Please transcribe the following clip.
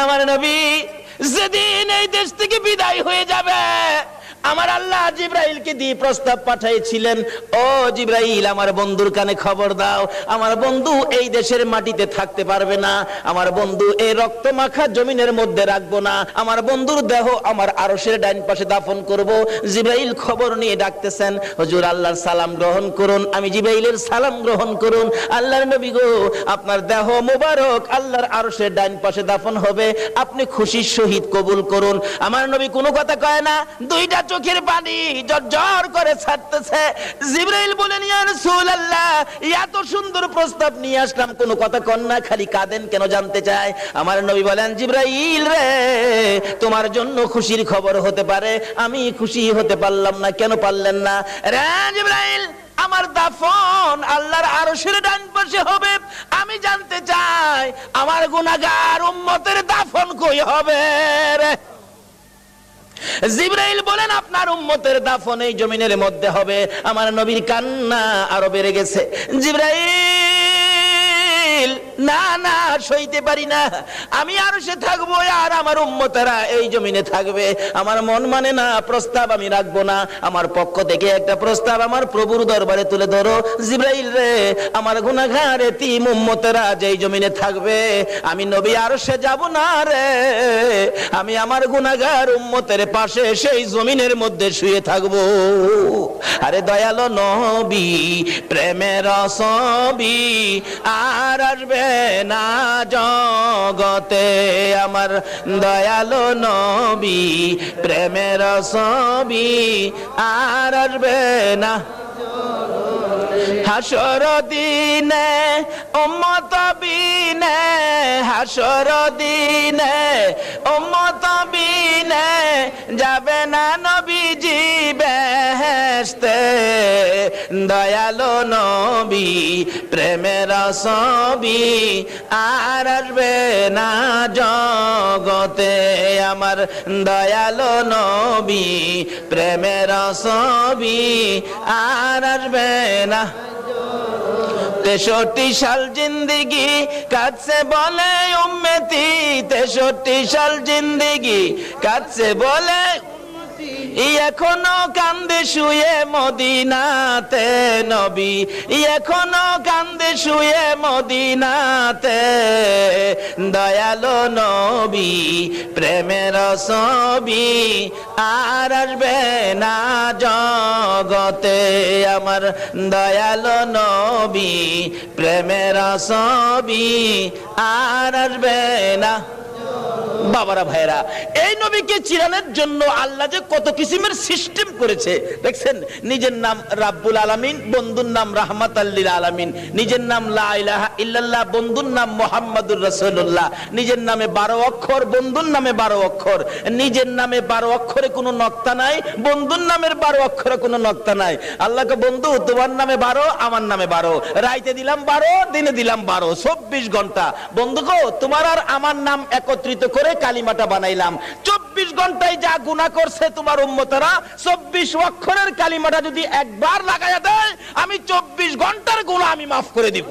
আমার নবী যেদিন এই দেশ থেকে বিদায় হয়ে যাবে, আমার আল্লাহ জিব্রাইলকে দিয়ে প্রস্তাব পাঠাইছিলেন, ও জিব্রাইল আমার বন্ধুর কানে খবর দাও, আমার বন্ধু এই দেশের মাটিতে থাকতে পারবে না, আমার বন্ধু এই রক্ত মাখা জমিনের মধ্যে রাখবো না, আমার বন্ধুর দেহ আমার আরশের ডাইন পাশে দাফন করব। জিব্রাইল খবর নিয়ে ডাকতেছেন, হুজুর আল্লাহর সালাম গ্রহণ করুন। আমি জিব্রাইলের সালাম গ্রহণ করুন। আল্লাহর নবী গো, আপনার দেহ মোবারক আল্লাহর আরশের ডাইন পাশে দাফন হবে, আপনি খুশির সহিত কবুল করুন। আমার নবী কোনো কথা কয় না, দুইটা চোখের পানি জর্জর করে ছাড়তেছে। জিবরাইল বলেন, ইয়া রাসূলুল্লাহ, এত সুন্দর প্রস্তাব নিয়ে আসলাম, কোনো কথা কন না, খালি কাঁদেন কেন জানতে চাই। আমার নবী বলেন, জিবরাইল রে, তোমার জন্য খুশির খবর হতে পারে, আমি খুশি হতে পারলাম না। কেন পারলেন না? রে জিবরাইল, আমার দাফন আল্লাহর আরশের ডান পাশে হবে, আমি জানতে চাই আমার গুনাহগার উম্মতের দাফন কই হবে রে? জিবরাইল বলেন, আপনার উম্মতের দাফন এই জমিনের মধ্যে হবে। আমার নবীর কান্না আরো বেড়ে গেছে। জিবরাইল, না না, সইতে পারি না, আমি আরশে থাকবো আর আমার উম্মতেরা এই জমিনে থাকবে। আমার মন মানে না, প্রস্তাব আমি রাখবো না। আমার পক্ষ থেকে একটা প্রস্তাব আমার প্রভুর দরবারে তুলে ধরো। জিবরাইল রে, আমার গুনাহগার এতিম উম্মতেরা যেই জমিনে থাকবে, আমি নবী আরশে যাব না রে, আমি আমার গুনাহগার উম্মতের পাশে সেই জমিনের মধ্যে শুয়ে থাকবো। আরে দয়ালো নবী, প্রেমের ছবি আর আসবে না জগতে, আমার দয়ালো নবী, প্রেমের ছবি আর আসবে না। হাসর দিনে উম্মত বিনে, হাসর দিনে উম্মত বিনে যাবে না নবীজি বেহেশতে। দয়ালো নবী, প্রেমের ছবি আর আসবে না জগতে, আমার দয়ালো নবী, প্রেমের ছবি আর আসবে না। 63 সাল জিন্দেগি কাটছে বলে উম্মতি, 63 সাল জিন্দেগি কাটছে বলে, এখনো কান্দে শুয়ে মদিনাতে নবী, এখনো কান্দে শুয়ে মদিনাতে। দয়ালো নবী, প্রেমের ছবি আর আসবে না জগতে, আমার দয়ালো নবী, প্রেমের ছবি আর আসবে না। বাবারা ভাইরা, এই নবীকে চিরানোর জন্য আল্লাহ যে কত কিসিমের সিস্টেম করেছে দেখছেন। নিজের নাম রাব্বুল আলামিন, বন্ধুর নাম রাহমাতাল লিল আলামিন, নিজের নাম লা ইলাহা ইল্লাল্লাহ, বন্ধুর নাম মুহাম্মাদুর রাসূলুল্লাহ, নিজের নামে 12 অক্ষর, বন্ধুর নামে 12 অক্ষর, নিজের নামে 12 অক্ষরে কোনো নক্তা নাই, বন্ধুর নামের 12 অক্ষরে কোনো নক্তা নাই। আল্লাহকে বন্ধু তোমার নামে 12, আমার নামে 12, রাইতে দিলাম 12, দিনে দিলাম 12, 24 ঘন্টা। বন্ধু গো, তোমার আর আমার নাম একত্রিত করে কালিমাটা বানাইলাম। 24 ঘন্টায় যা গুনাহ করছে তোমার উম্মতেরা, 24 অক্ষরের কালিমাটা যদি একবার লাগায়া দেয়, আমি 24 ঘন্টার গুনাহ আমি মাফ করে দিব।